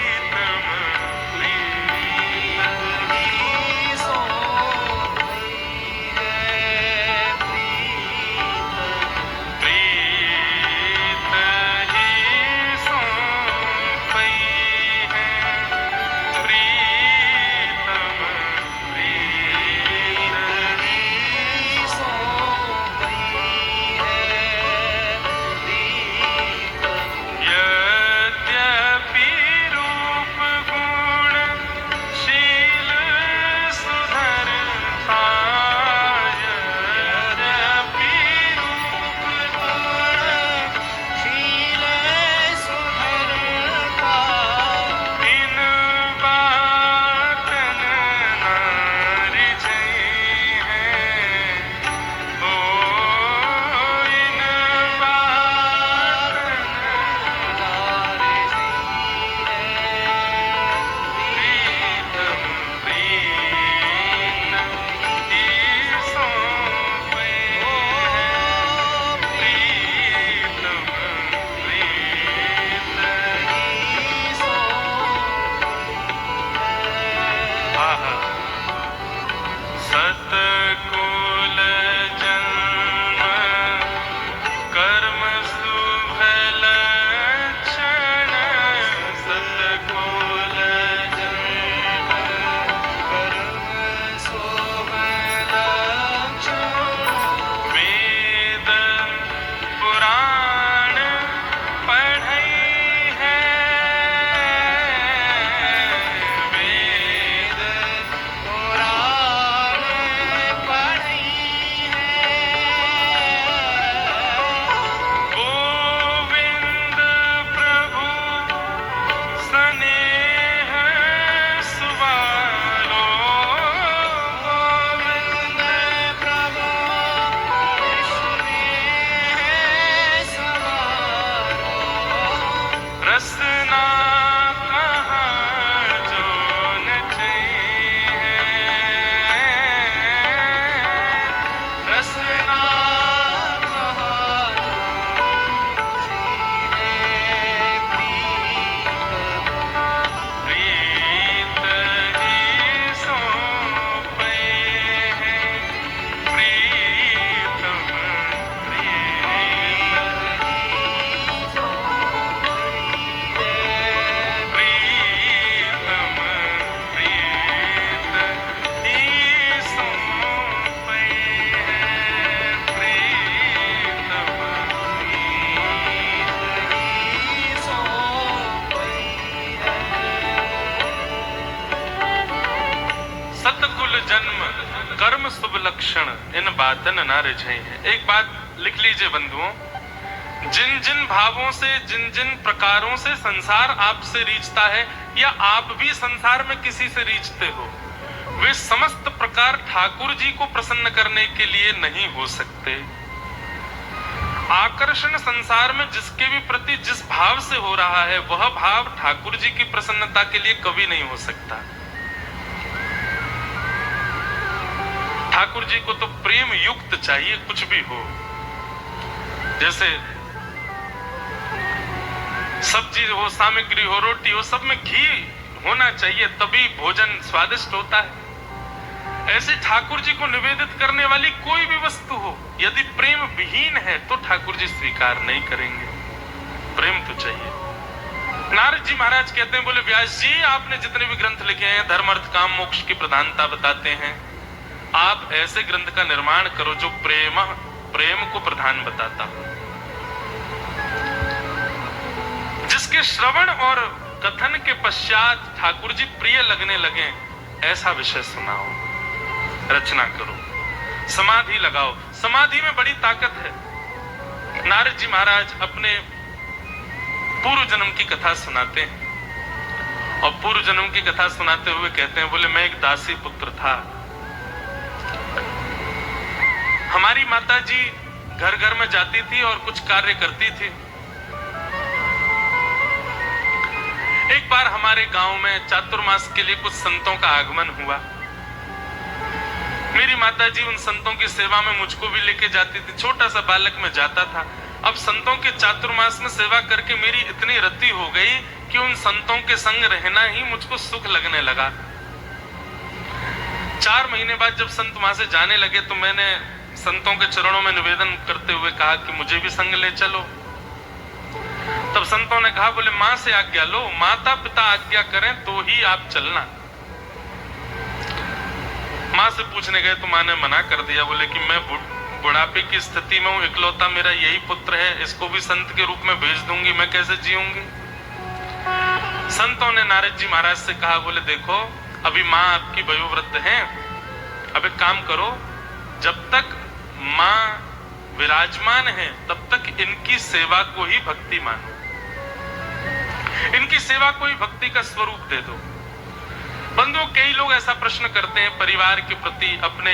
सतकुल जन्म कर्म शुभ लक्षण इन बातन ना रिझई है। एक बात लिख लीजिए बंधुओं, जिन जिन भावों से, जिन जिन प्रकारों से संसार आपसे रीझता है या आप भी संसार में किसी से रीझते हो, वे समस्त प्रकार ठाकुर जी को प्रसन्न करने के लिए नहीं हो सकते। आकर्षण संसार में जिसके भी प्रति जिस भाव से हो रहा है, वह भाव ठाकुर जी की प्रसन्नता के लिए कभी नहीं हो सकता। ठाकुर जी को तो प्रेम युक्त चाहिए, कुछ भी हो। जैसे सब्जी हो, सामग्री हो, रोटी हो, सब में घी होना चाहिए, तभी भोजन स्वादिष्ट होता है। ऐसे ठाकुर जी को निवेदित करने वाली कोई भी वस्तु हो, यदि प्रेम विहीन है तो ठाकुर जी स्वीकार नहीं करेंगे। प्रेम तो चाहिए। नारद जी महाराज कहते हैं, बोले व्यास जी, आपने जितने भी ग्रंथ लिखे हैं धर्म अर्थ काम मोक्ष की प्रधानता बताते हैं, आप ऐसे ग्रंथ का निर्माण करो जो प्रेम को प्रधान बताता हो, जिसके श्रवण और कथन के पश्चात ठाकुर जी प्रिय लगने लगे, ऐसा विषय सुनाओ, रचना करो, समाधि लगाओ। समाधि में बड़ी ताकत है। नारद जी महाराज अपने पूर्व जन्म की कथा सुनाते हैं और पूर्व जन्म की कथा सुनाते हुए कहते हैं, बोले मैं एक दासी पुत्र था। हमारी माता जी घर घर में जाती थी और कुछ कार्य करती थी। एक बार हमारे गांव में चातुर्मास के लिए कुछ संतों का आगमन हुआ। मेरी माताजी उन संतों की सेवा में मुझको भी लेके जाती थी। छोटा सा बालक में जाता था। अब संतों के चातुर्मास में सेवा करके मेरी इतनी रति हो गई कि उन संतों के संग रहना ही मुझको सुख लगने लगा। 4 महीने बाद जब संत वहां से जाने लगे तो मैंने संतों के चरणों में निवेदन करते हुए कहा कि मुझे भी संग ले चलो। तब संतों ने कहा, बोले मां से आज्ञा लो, माता पिता आज्ञा करें तो ही आप चलना। मां से पूछने गए तो मां ने मना कर दिया। बोले कि मैं बुढ़ापे की स्थिति में हूं, इकलौता मेरा यही पुत्र है, इसको भी संत के रूप में भेज दूंगी, मैं कैसे जीऊंगी। संतों ने नारद जी महाराज से कहा, बोले देखो अभी मां आपकी वयोवृद्ध है, अब एक काम करो, जब तक मां विराजमान है तब तक इनकी सेवा को ही भक्ति मानो, इनकी सेवा को ही भक्ति का स्वरूप दे दो। बंधुओं, कई लोग ऐसा प्रश्न करते हैं परिवार के प्रति, अपने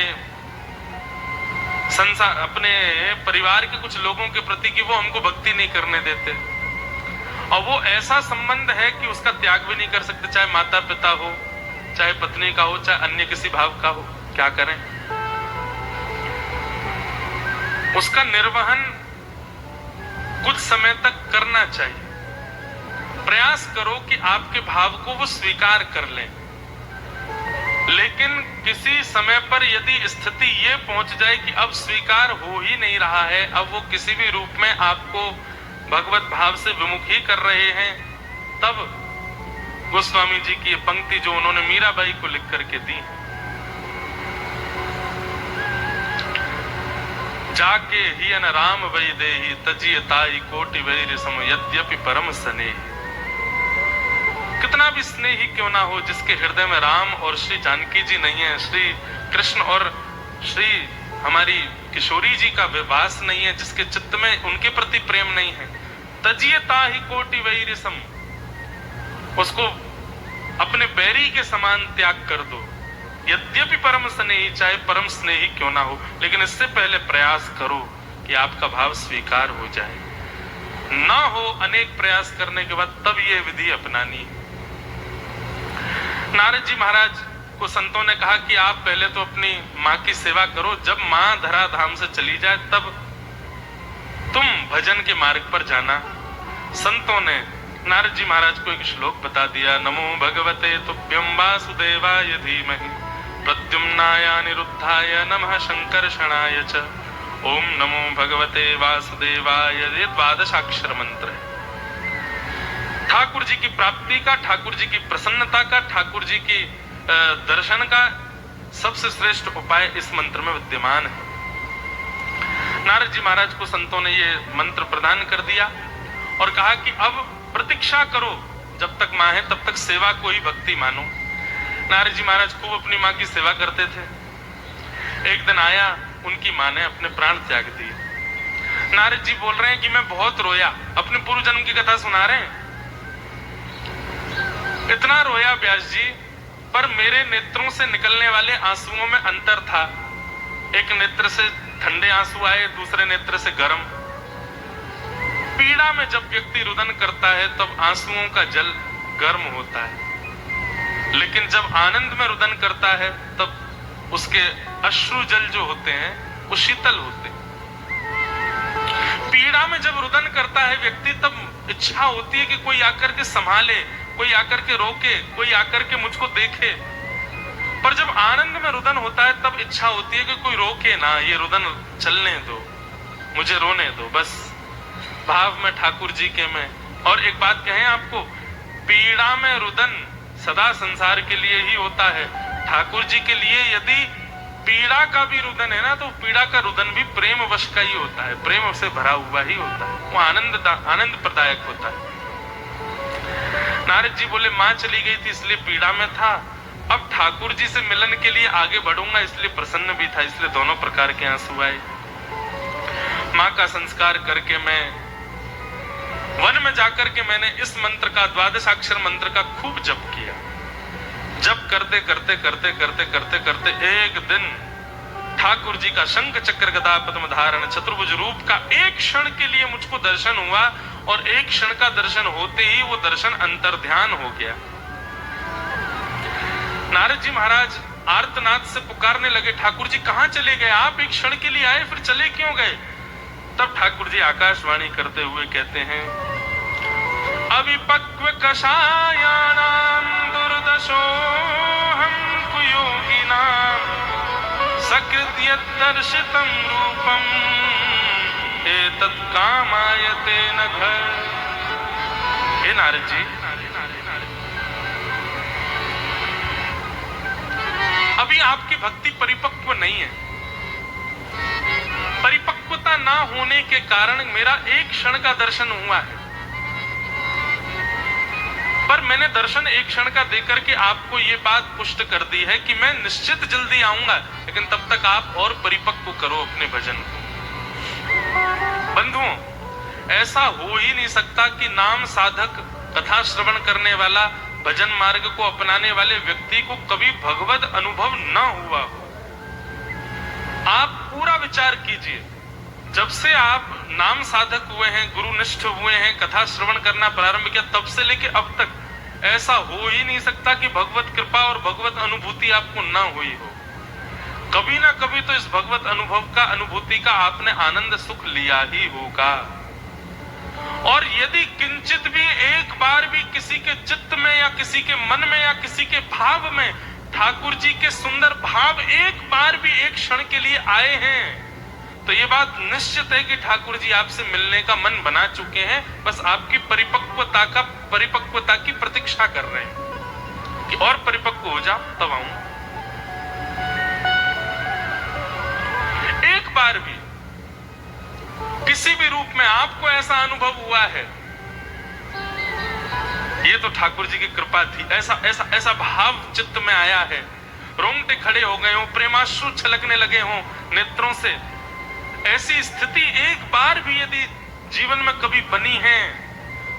परिवार के कुछ लोगों के प्रति कि वो हमको भक्ति नहीं करने देते, और वो ऐसा संबंध है कि उसका त्याग भी नहीं कर सकते, चाहे माता पिता हो, चाहे पत्नी का हो, चाहे अन्य किसी भाव का हो। क्या करें? उसका निर्वहन कुछ समय तक करना चाहिए। प्रयास करो कि आपके भाव को वो स्वीकार कर लें, लेकिन किसी समय पर यदि स्थिति ये पहुंच जाए कि अब स्वीकार हो ही नहीं रहा है, अब वो किसी भी रूप में आपको भगवत भाव से विमुख ही कर रहे हैं, तब गोस्वामी जी की ये पंक्ति जो उन्होंने मीराबाई को लिख करके दी, जाके ही अन राम वै देहि तजिय ताई कोटि वैर सम यद्यपि परम स्नेह। कितना भी स्नेही क्यों ना हो, जिसके हृदय में राम और श्री जानकी जी नहीं है, श्री कृष्ण और श्री हमारी किशोरी जी का विवास नहीं है, जिसके चित्त में उनके प्रति प्रेम नहीं है, तजिय ताहि कोटि वैर सम, उसको अपने बैरी के समान त्याग कर दो। यद्यपि परम स्नेही, चाहे परम स्नेही क्यों ना हो, लेकिन इससे पहले प्रयास करो कि आपका भाव स्वीकार हो जाए। ना हो अनेक प्रयास करने के बाद तब ये विधि अपनानी। नारद जी महाराज को संतों ने कहा कि आप पहले तो अपनी माँ की सेवा करो, जब माँ धराधाम से चली जाए तब तुम भजन के मार्ग पर जाना। संतों ने नारद जी महाराज को एक श्लोक बता दिया, नमो भगवते तुभ्यं वासुदेवाय धीमहि प्रद्युम्नाय अनिरुद्धाय नमः शंकर्षणाय च ओम नमो भगवते वासुदेवाय। ये 12 अक्षर मंत्र है। ठाकुर जी की प्राप्ति का, ठाकुर जी की प्रसन्नता का, ठाकुर जी की दर्शन का सबसे श्रेष्ठ उपाय इस मंत्र में विद्यमान है। नारद जी महाराज को संतों ने ये मंत्र प्रदान कर दिया और कहा कि अब प्रतीक्षा करो, जब तक मां है तब तक सेवा को ही भक्ति मानो। नारद जी महाराज खूब अपनी माँ की सेवा करते थे। एक दिन आया, उनकी माँ ने अपने प्राण त्याग दिए। नारद जी बोल रहे हैं कि मैं बहुत रोया, अपने पूर्व जन्म की कथा सुना रहे हैं। इतना रोया व्यास जी, पर मेरे नेत्रों से निकलने वाले आंसुओं में अंतर था। एक नेत्र से ठंडे आंसू आए, दूसरे नेत्र से गर्म। पीड़ा में जब व्यक्ति रुदन करता है तब आंसुओं का जल गर्म होता है, लेकिन जब आनंद में रुदन करता है तब उसके अश्रु जल जो होते हैं वो शीतल होते हैं। पीड़ा में जब रुदन करता है व्यक्ति तब इच्छा होती है कि कोई आकर के संभाले, कोई आकर के रोके, कोई आकर के मुझको देखे। पर जब आनंद में रुदन होता है तब इच्छा होती है कि कोई रोके ना, ये रुदन चलने दो, मुझे रोने दो, बस भाव में ठाकुर जी के में। और एक बात कहें आपको, पीड़ा में रुदन सदा संसार के लिए ही होता है। ठाकुर जी के लिए यदि पीड़ा का भी रुदन है ना, तो पीड़ा का रुदन भी प्रेम वश का ही होता है, प्रेम से भरा हुआ ही होता है, वो आनंद प्रदायक होता है। नारद जी बोले माँ चली गई थी इसलिए पीड़ा में था, अब ठाकुर जी से मिलन के लिए आगे बढ़ूंगा इसलिए प्रसन्न भी था, इसलिए दोनों प्रकार के आंसू आए। माँ का संस्कार करके मैं वन में जाकर के मैंने इस मंत्र का, द्वादशाक्षर मंत्र का खूब जप किया। जप करते करते करते करते करते करते एक दिन ठाकुर जी का शंख चक्र गदा पद्म धारण चतुर्भुज रूप का एक क्षण के लिए मुझको दर्शन हुआ, और एक क्षण का दर्शन होते ही वो दर्शन अंतर्ध्यान हो गया। नारद जी महाराज आर्तनाद से पुकारने लगे, ठाकुर जी कहां चले गए? आप एक क्षण के लिए आए, फिर चले क्यों गए? तब ठाकुर जी आकाशवाणी करते हुए कहते हैं, अविपक्व कषायाणाम दुर्दशो हम कुयोगिनाम सकृत्य दर्शितम रूपम एतत् कामायते नघ। हे नारद जी, अभी आपकी भक्ति परिपक्व नहीं है। परिपक्वता ना होने के कारण मेरा एक क्षण का दर्शन हुआ है, पर मैंने दर्शन एक क्षण का देकर के आपको ये बात पुष्ट कर दी है कि मैं निश्चित जल्दी आऊंगा, लेकिन तब तक आप और परिपक्व करो अपने भजन को। बंधुओं, ऐसा हो ही नहीं सकता कि नाम साधक, कथा श्रवण करने वाला, भजन मार्ग को अपनाने वाले व्यक्ति को कभी भगवत अनुभव न हुआ हो। आप पूरा विचार कीजिए, जब से आप नाम साधक हुए हैं, गुरुनिष्ठ हुए हैं, कथा श्रवण करना प्रारंभ किया, तब से लेके अब तक ऐसा हो ही नहीं सकता कि भगवत कृपा और भगवत अनुभूति आपको न हुई हो। कभी ना कभी तो इस भगवत अनुभूति का आपने आनंद सुख लिया ही होगा। और यदि किंचित भी एक बार भी किसी के चित्त में या किसी के मन में या किसी के भाव में ठाकुर जी के सुंदर भाव एक बार भी एक क्षण के लिए आए हैं, तो ये बात निश्चित है कि ठाकुर जी आपसे मिलने का मन बना चुके हैं, बस आपकी परिपक्वता की प्रतीक्षा कर रहे हैं कि और परिपक्व हो जाओ तब आऊं। एक बार भी किसी भी रूप में आपको ऐसा अनुभव हुआ है, ये तो ठाकुर जी की कृपा थी। ऐसा भाव चित्त में आया है, रोंगटे खड़े हो गए हो, प्रेमाश्रु छलकने लगे हो नेत्रों से, ऐसी स्थिति एक बार भी यदि जीवन में कभी बनी है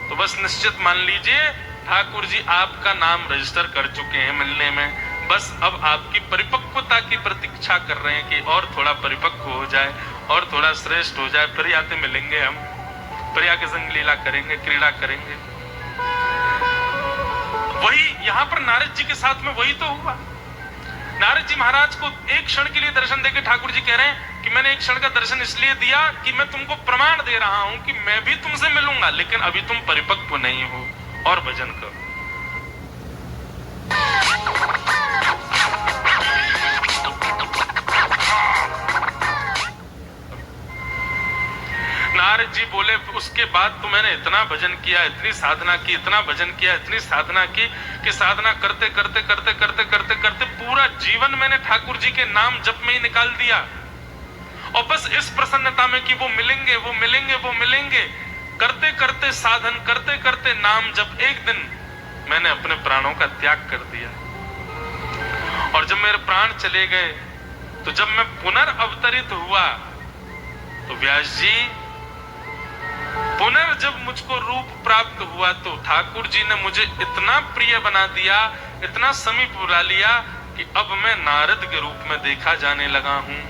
तो बस निश्चित मान लीजिए ठाकुर जी आपका नाम रजिस्टर कर चुके हैं मिलने में। बस अब आपकी परिपक्वता की प्रतीक्षा कर रहे हैं कि और थोड़ा परिपक्व हो जाए और थोड़ा श्रेष्ठ हो जाए, फिर आते मिलेंगे, हम प्रिया के संग लीला करेंगे, क्रीड़ा करेंगे। वही यहां पर नारद जी के साथ में वही तो हुआ। नारद जी महाराज को एक क्षण के लिए दर्शन देके ठाकुर जी कह रहे हैं कि मैंने एक क्षण का दर्शन इसलिए दिया कि मैं तुमको प्रमाण दे रहा हूं कि मैं भी तुमसे मिलूंगा, लेकिन अभी तुम परिपक्व नहीं हो, और भजन करो। नारद जी बोले उसके बाद तो मैंने इतना भजन किया, इतनी साधना की, इतना भजन किया, इतनी साधना की कि साधना करते करते करते करते करते करते पूरा जीवन मैंने ठाकुर जी के नाम जप में ही निकाल दिया। और बस इस प्रसन्नता में कि वो मिलेंगे, वो मिलेंगे, वो मिलेंगे, करते करते साधन करते करते नाम जप, एक दिन मैंने अपने प्राणों का त्याग कर दिया। और जब मेरे प्राण चले गए तो जब मैं पुनर्अवतरित हुआ तो व्यास जी जब मुझको रूप प्राप्त हुआ तो ठाकुर जी ने मुझे इतना प्रिय बना दिया, इतना समीप बुला लिया कि अब मैं नारद के रूप में देखा जाने लगा हूं।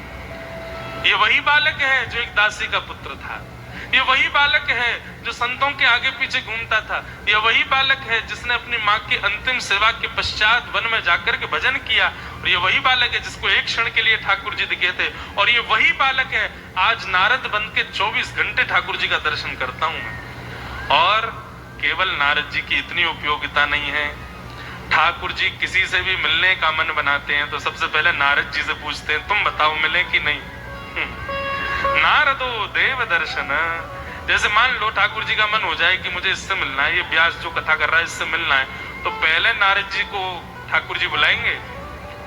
ये वही बालक है जो एक दासी का पुत्र था, ये वही बालक है जो संतों के आगे पीछे घूमता था, ये वही बालक है जिसने अपनी माँ की अंतिम सेवा के पश्चात वन में जाकर के भजन किया, और ये वही बालक है जिसको एक क्षण के लिए ठाकुर जी दिखे थे, और ये वही बालक है आज नारद बन के 24 घंटे ठाकुर जी का दर्शन करता हूं मैं। और केवल नारद जी की इतनी उपयोगिता नहीं है, ठाकुर जी किसी से भी मिलने का मन बनाते हैं तो सबसे पहले नारद जी से पूछते हैं तुम बताओ मिले कि नहीं। नारदो देव दर्शन, जैसे मान लो ठाकुर जी का मन हो जाए कि मुझे इससे मिलना है, ये व्यास जो कथा कर रहा है इससे मिलना है, तो पहले नारद जी को ठाकुर जी बुलाएंगे,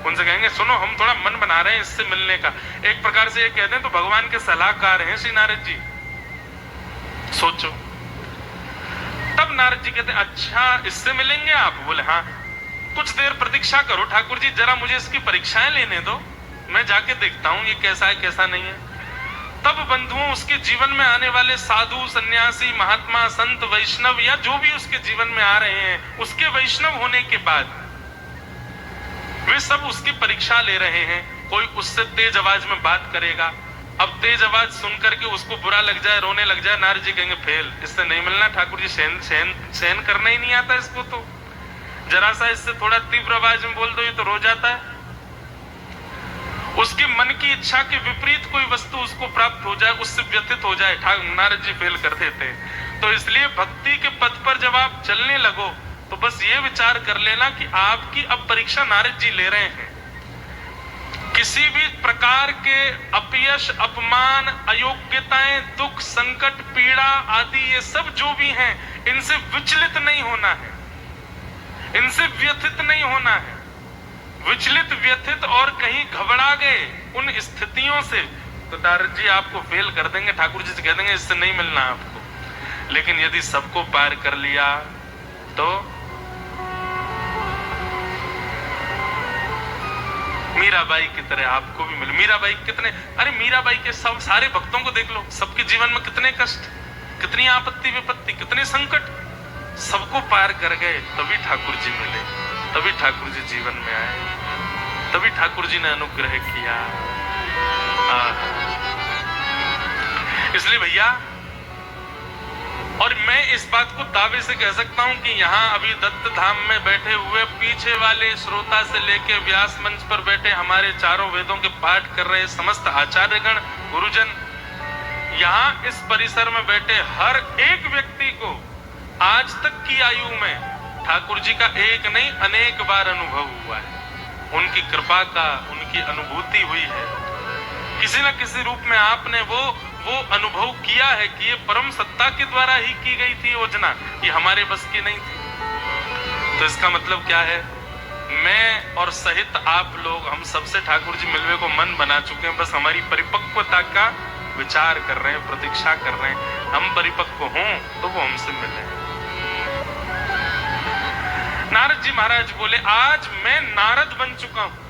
उनसे कहेंगे सुनो हम थोड़ा मन बना रहे हैं इससे मिलने का। एक प्रकार से ये कहते हैं तो भगवान के सलाहकार हैं श्री नारद जी। सोचो, तब नारद जी कहते हैं अच्छा इससे मिलेंगे आप? बोले हाँ। कुछ देर प्रतीक्षा करो ठाकुर जी, जरा मुझे इसकी परीक्षाएं लेने दो, मैं जाके देखता हूं ये कैसा है कैसा नहीं है। तब बंधुओं उसके जीवन में आने वाले साधु सन्यासी महात्मा संत वैष्णव या जो भी उसके जीवन में आ रहे हैं, उसके वैष्णव होने के बाद वे सब उसकी परीक्षा ले रहे हैं। कोई उससे तेज आवाज में बात करेगा, अब तेज आवाज सुनकर के उसको बुरा लग जाए, रोने लग जाए, नारद जी कहेंगे फेल, इससे नहीं मिलना ठाकुर जी, सहन करना ही नहीं आता इसको, तो जरा सा इससे थोड़ा तीव्र आवाज में बोल दो ये तो रो जाता है। उसके मन की इच्छा के विपरीत कोई वस्तु उसको प्राप्त हो जाए, उससे व्यथित हो जाए, नारद जी फेल कर देते हैं। तो इसलिए भक्ति के पथ पर जब आप चलने लगो तो बस ये विचार कर लेना कि आपकी अब परीक्षा नारद जी ले रहे हैं। किसी भी प्रकार के अपयश, अपमान, अयोग्यताएं, दुख, संकट, पीड़ा आदि ये सब जो भी हैं, इनसे विचलित नहीं होना है, इनसे व्यथित नहीं होना है। विचलित, व्यथित और कहीं घबरा गए उन स्थितियों से तो नारद जी आपको फेल कर देंगे, ठाकुर जी से कह देंगे इससे नहीं मिलना आपको। लेकिन यदि सबको पार कर लिया तो मीराबाई की तरह आपको भी मिले। मीराबाई कितने, अरे मीराबाई के सब सारे भक्तों को देख लो, सबके जीवन में कितने कष्ट, कितनी आपत्ति विपत्ति, कितने संकट, सबको पार कर गए तभी ठाकुर जी मिले, तभी ठाकुर जी जीवन में आए, तभी ठाकुर जी ने अनुग्रह किया। इसलिए भैया, और मैं इस बात को दावे से कह सकता हूं कि यहाँ अभी दत्त धाम में बैठे हुए पीछे वाले श्रोता से लेके व्यास मंच पर बैठे हमारे चारों वेदों के पाठ कर रहे समस्त आचार्यगण, गुरुजन, यहाँ इस परिसर में बैठे हर एक व्यक्ति को आज तक की आयु में ठाकुर जी का एक नहीं अनेक बार अनुभव हुआ है। उनकी कृपा का, उनकी अनुभूति हुई है। किसी न किसी रूप में आपने वो अनुभव किया है कि ये परम सत्ता के द्वारा ही की गई थी योजना, ये हमारे बस की नहीं थी। तो इसका मतलब क्या है, मैं और सहित आप लोग, हम सबसे ठाकुर जी मिलने को मन बना चुके हैं, बस हमारी परिपक्वता का विचार कर रहे हैं, प्रतीक्षा कर रहे हैं। हम परिपक्व हों तो वो हमसे मिले। नारद जी महाराज बोले आज मैं नारद बन चुका हूं।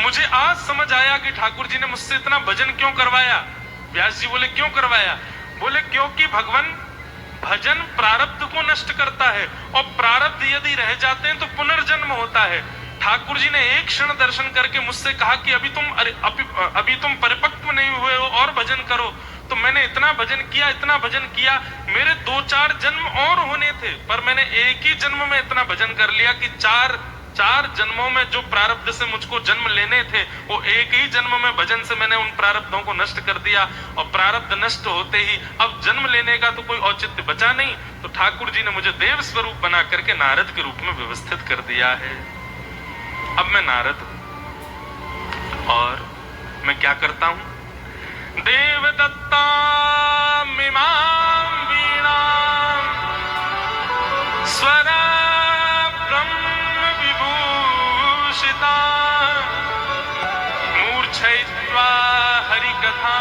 मुझे आज समझ आया कि ठाकुर जी ने मुझसे इतना भजन क्यों करवाया। व्यास जी बोले क्यों करवाया? बोले क्योंकि भगवान भजन प्रारब्ध को नष्ट करता है, और प्रारब्ध यदि रह जाते हैं तो पुनर्जन्म होता है। ठाकुर जी ने एक क्षण दर्शन करके मुझसे कहा कि अभी तुम परिपक्व नहीं हुए हो और भजन करो। तो मैंने इतना भजन किया, इतना भजन किया, मेरे 2-4 जन्म और होने थे, पर मैंने एक ही जन्म में इतना भजन कर लिया कि चार जन्मों में जो प्रारब्ध से मुझको जन्म लेने थे, वो एक ही जन्म में भजन से मैंने उन प्रारब्धों को नष्ट कर दिया। और प्रारब्ध नष्ट होते ही अब जन्म लेने का तो कोई औचित्य बचा नहीं, तो ठाकुर जी ने मुझे देव स्वरूप बना करके नारद के रूप में व्यवस्थित कर दिया है। अब मैं नारद हूं और मैं क्या करता हूं? देव दत्ता मिमां वीणा स्वरा ब्रह्म विभूषिता मूर्छयित्वा हरिकथा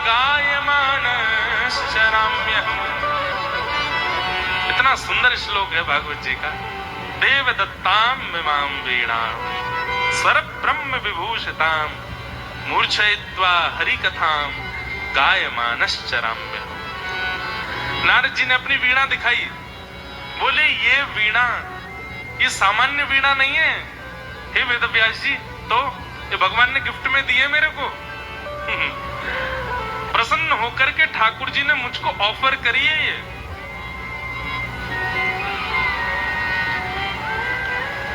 गायमानश्चराम्यहम्। इतना सुंदर श्लोक है भागवत जी का। देव देव दत्ताम मिमाम वीणाम स्वर ब्रह्म विभूषिताम मूर्छयित्वा हरि कथाम गायमानश्चराम्य। नारद जी ने अपनी वीणा दिखाई, बोले ये वीणा ये सामान्य वीणा नहीं है हे वेदव्यास जी, तो ये भगवान ने गिफ्ट में दी है मेरे को। प्रसन्न होकर के ठाकुर जी ने मुझको ऑफर करी है ये।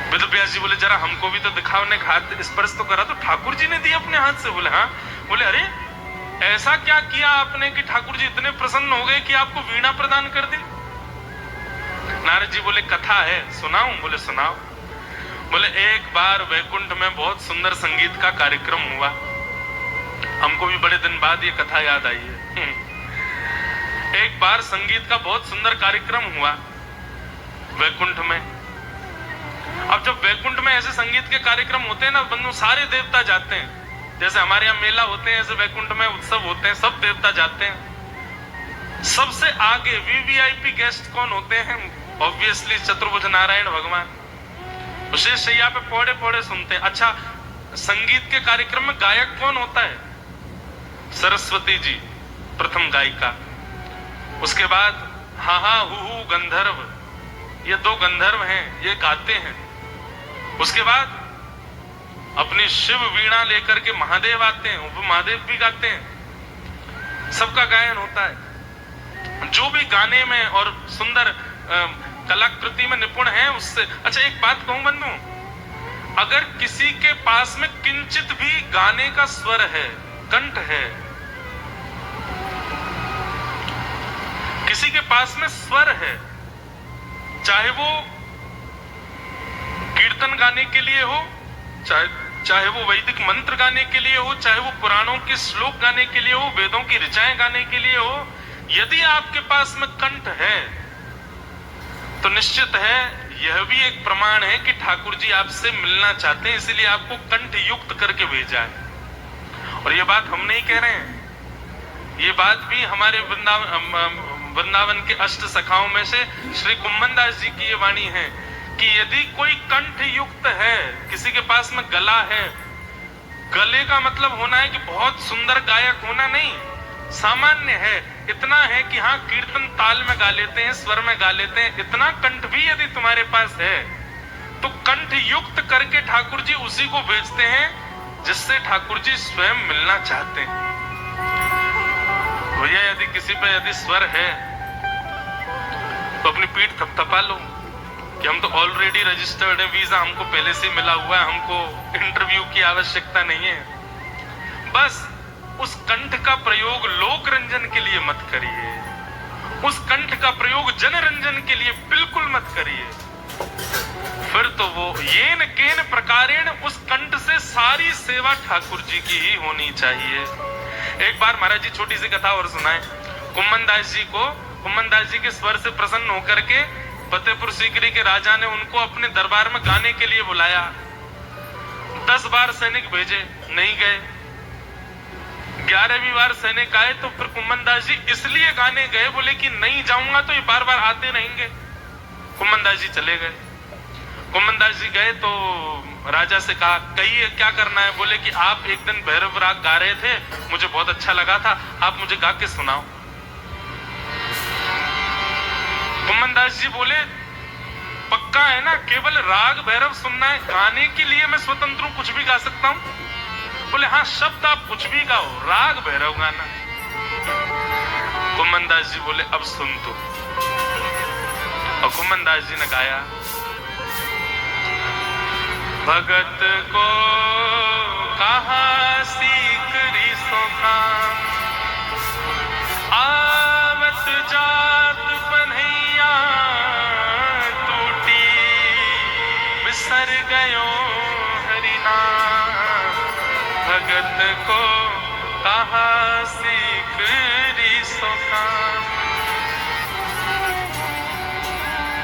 वेदव्यास जी बोले जरा हमको भी तो दिखाओ, ने हाथ स्पर्श तो करा, तो ठाकुर जी ने दी अपने हाथ से। बोले हाँ। बोले अरे ऐसा क्या किया आपने कि ठाकुर जी इतने प्रसन्न हो गए कि आपको वीणा प्रदान कर दी? नारद जी बोले कथा है, सुनाऊं? बोले सुनाओ। बोले एक बार वैकुंठ में बहुत सुंदर संगीत का कार्यक्रम हुआ, हमको भी बड़े दिन बाद ये कथा याद आई है। एक बार संगीत का बहुत सुंदर कार्यक्रम हुआ वैकुंठ में। अब जब वैकुंठ में ऐसे संगीत के कार्यक्रम होते हैं ना बंधु, सारे देवता जाते हैं, जैसे हमारे यहाँ मेला होते हैं ऐसे वैकुंठ में उत्सव होते हैं, सब देवता जाते हैं। सबसे आगे वीवीआईपी गेस्ट कौन होते हैं? ऑब्वियसली चतुर्भुज नारायण भगवान। विशेष शैया पे पौड़े पौड़े सुनते हैं। अच्छा, संगीत के कार्यक्रम में गायक कौन होता है? सरस्वती जी प्रथम गायिका, उसके बाद हा हा हु गंधर्व, ये दो गंधर्व हैं, ये गाते हैं। उसके बाद अपनी शिव वीणा लेकर के महादेव आते हैं, वो महादेव भी गाते हैं। सबका गायन होता है, जो भी गाने में और सुंदर कलाकृति में निपुण है उससे। अच्छा एक बात कहूं बंधु, अगर किसी के पास में किंचित भी गाने का स्वर है, कंठ है, किसी के पास में स्वर है, चाहे वो कीर्तन गाने के लिए हो, चाहे वो वैदिक मंत्र गाने के लिए हो, चाहे वो पुराणों के श्लोक गाने के लिए हो, वेदों की ऋचाएं गाने के लिए हो, यदि आपके पास में कंठ है तो निश्चित है यह भी एक प्रमाण है कि ठाकुर जी आपसे मिलना चाहते हैं, इसलिए आपको कंठ युक्त करके भेजा है। और ये बात हम नहीं कह रहे हैं, ये बात भी हमारे वृंदावन के अष्ट सखाओं में से श्री कुम्मन दास जी की ये वाणी है कि यदि कोई कंठ युक्त है, किसी के पास में गला है, गले का मतलब होना है कि बहुत सुंदर गायक होना नहीं, सामान्य है, इतना है कि हाँ कीर्तन ताल में गा लेते हैं, स्वर में गा लेते हैं, इतना कंठ भी यदि तुम्हारे पास है तो कंठ युक्त करके ठाकुर जी उसी को भेजते हैं जिससे ठाकुर जी स्वयं मिलना चाहते हैं। भैया यदि किसी पे यदि स्वर है तो अपनी पीठ थपथपा लो कि हम तो ऑलरेडी रजिस्टर्ड है, वीजा हमको पहले से मिला हुआ है, हमको इंटरव्यू की आवश्यकता नहीं है। बस उस कंठ का प्रयोग लोक रंजन के लिए मत करिए, उस कंठ का प्रयोग जन रंजन के लिए बिल्कुल मत करिए। फिर तो वो येन केन प्रकारेण उस कंठ से सारी सेवा ठाकुर जी की ही होनी चाहिए। एक बार महाराज जी छोटी सी कथा और सुनाए। कुम्मन दास जी को, कुम्मन दास जी के स्वर से प्रसन्न होकर के फतेहपुर सीकरी के राजा ने उनको अपने दरबार में गाने के लिए बुलाया। 10 बार सैनिक भेजे, नहीं गए। 11वीं बार सैनिक आए तो फिर कुम्मन दास जी इसलिए गाने गए, बोले कि नहीं जाऊंगा तो ये बार बार आते रहेंगे। कुम्मन दास जी चले गए। कुम्मन दास जी गए तो राजा से कहा कहिए क्या करना है? बोले कि आप एक दिन भैरव राग गा रहे थे, मुझे बहुत अच्छा लगा था, आप मुझे गा के सुनाओ। कुम्मन दास जी बोले पक्का है ना, केवल राग भैरव सुनना है, गाने के लिए मैं स्वतंत्र हूं, कुछ भी गा सकता हूं? बोले हाँ शब्द आप कुछ भी गाओ, राग भैरव गाना। कुम्मन दास जी बोले अब सुन तू। और कुम्मन दास जी ने गाया, भगत को कहा सीख रिसो काम, आवत जात पन्हैया टूटी, बिसर गयो हरि नाम। भगत को कहा सीख रिसो काम,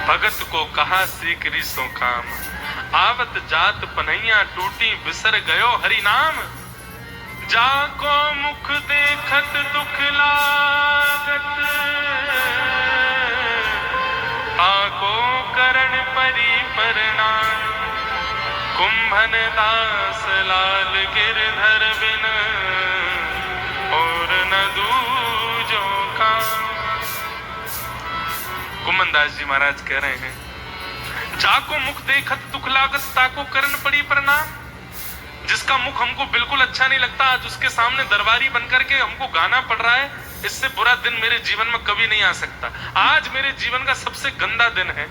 भगत को कहा सीख रिसो काम, आवत जात पन्हैया टूटी, बिसर गयो हरि नाम। जाको मुख देखत दुख लागत, आको करण परी प्रणाम। कुंभन दास लाल गिरधर बिन और न दूजो का। कुंभन दास जी महाराज कह रहे हैं, जाको मुख देखत दुख लागत ताको करन पड़ी प्रणाम। जिसका मुख हमको बिल्कुल अच्छा नहीं लगता, आज उसके सामने दरबारी बनकर के हमको गाना पड़ रहा है, इससे बुरा दिन मेरे जीवन में कभी नहीं आ सकता। आज मेरे जीवन का सबसे गंदा दिन है।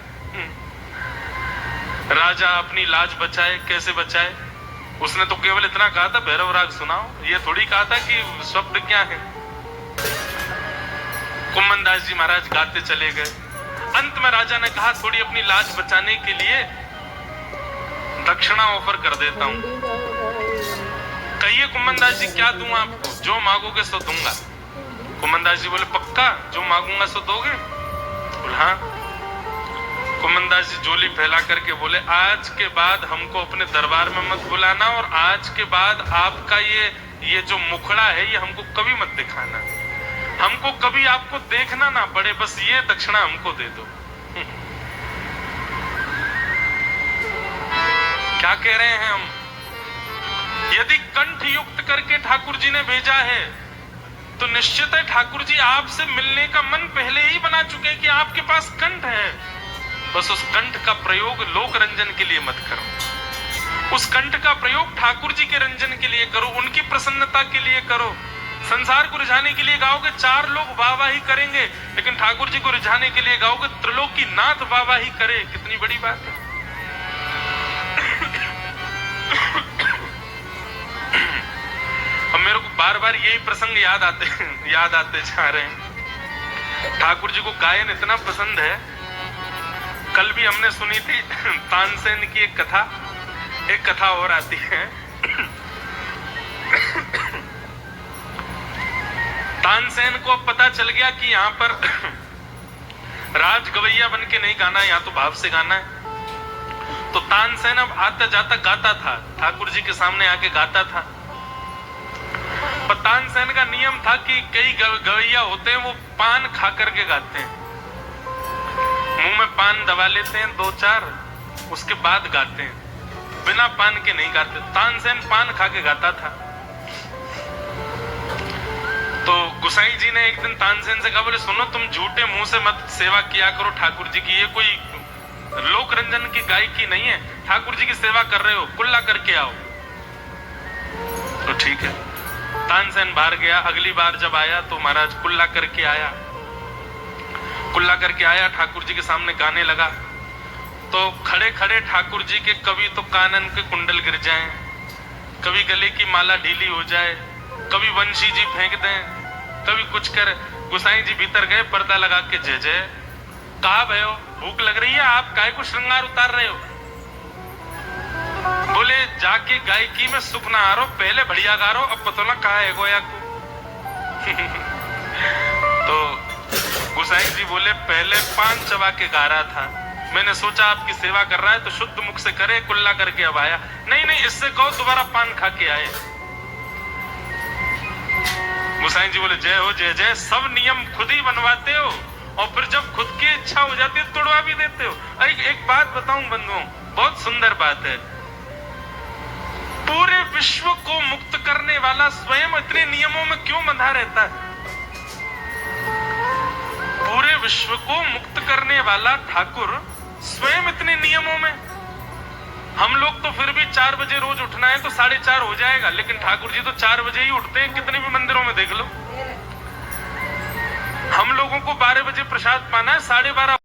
राजा अपनी लाज बचाए, कैसे बचाए? उसने तो केवल इतना कहा था भैरव राग सुनाओ, ये थोड़ी कहा था कि शब्द क्या है। कुंभन दास जी महाराज गाते चले गए। अंत में राजा ने कहा थोड़ी अपनी लाज बचाने के लिए दक्षिणा ऑफर कर देता हूं। कहिए कुंभन दास जी क्या दूं आपको? जो मांगोगे सो दूंगा। कुंभन दास जी बोले पक्का जो मांगूंगा सो दोगे? बोले हाँ। कुंभन दास जी झोली फैला करके बोले आज के बाद हमको अपने दरबार में मत बुलाना और आज के बाद आपका ये जो मुखड़ा है ये हमको कभी मत दिखाना, हमको कभी आपको देखना ना पड़े, बस ये दक्षिणा हमको दे दो। क्या कह रहे हैं हम? यदि कंठ युक्त करके ठाकुर जी ने भेजा है तो निश्चित है ठाकुर जी आपसे मिलने का मन पहले ही बना चुके हैं कि आपके पास कंठ है। बस उस कंठ का प्रयोग लोक रंजन के लिए मत करो, उस कंठ का प्रयोग ठाकुर जी के रंजन के लिए करो, उनकी प्रसन्नता के लिए करो। संसार को रिझाने के लिए गाओगे चार लोग वाहवाही करेंगे, लेकिन ठाकुर जी को रिझाने के लिए गाओगे त्रिलोकी नाथ वाहवाही करे, कितनी बड़ी बात है। अब मेरे को बार बार यही प्रसंग याद आते जा रहे हैं। ठाकुर जी को गायन इतना पसंद है। कल भी हमने सुनी थी तानसेन की एक कथा और आती है। तानसेन को पता चल गया कि यहाँ पर राज गवैया बन के नहीं गाना है, यहाँ तो भाव से गाना है। तो तानसेन अब आता जाता गाता था, ठाकुर जी के सामने आके गाता था। पर तानसेन का नियम था कि कई गवैया होते हैं वो पान खा करके गाते हैं, मुंह में पान दबा लेते हैं दो चार, उसके बाद गाते हैं, बिना पान के नहीं गाते। तानसेन पान खा के गाता था। तो गुसाई जी ने एक दिन तानसेन से कहा, बोले सुनो तुम झूठे मुंह से मत सेवा किया करो ठाकुर जी की, ये कोई लोक रंजन की गायकी नहीं है, ठाकुर जी की सेवा कर रहे हो, कुल्ला करके आओ। तो ठीक है, तानसेन बाहर गया। अगली बार जब आया तो महाराज कुल्ला करके आया, ठाकुर जी के सामने गाने लगा। तो खड़े खड़े ठाकुर जी के कभी तो कानन के कुंडल गिर जाएं, कभी गले की माला ढीली हो जाए, कभी वंशी जी फेंक दें, कभी कुछ कर। गुसाई जी भीतर गए, पर्दा लगा के जय जय। कहा भयो भूख लग रही है, आप काय को श्रृंगार उतार रहे हो? बोले जाके गायकी में सुख ना आ रहो, पहले बढ़िया गा रहो, अब पता ना कहा है गोया को। तो गुसाई जी बोले पहले पान चबा के गा रहा था, मैंने सोचा आपकी सेवा कर रहा है तो शुद्ध मुख से करे, कुल्ला करके अब आया। नहीं इससे कहो दोबारा पान खा के आए। गुसाई जी बोले जय हो जय जय, सब नियम खुद ही बनवाते हो और फिर जब खुद की इच्छा हो जाती है तोड़वा भी देते हो। एक बात बताऊं बंधुओं, बहुत सुंदर बात है। पूरे विश्व को मुक्त करने वाला स्वयं इतने नियमों में क्यों बंधा रहता है? पूरे विश्व को मुक्त करने वाला ठाकुर स्वयं इतने नियमों में। हम लोग तो फिर भी 4 बजे रोज उठना है तो 4:30 हो जाएगा, लेकिन ठाकुर जी तो 4 बजे ही उठते हैं, कितने भी मंदिरों में देख लो। हम लोगों को 12 बजे प्रसाद पाना है, 12:30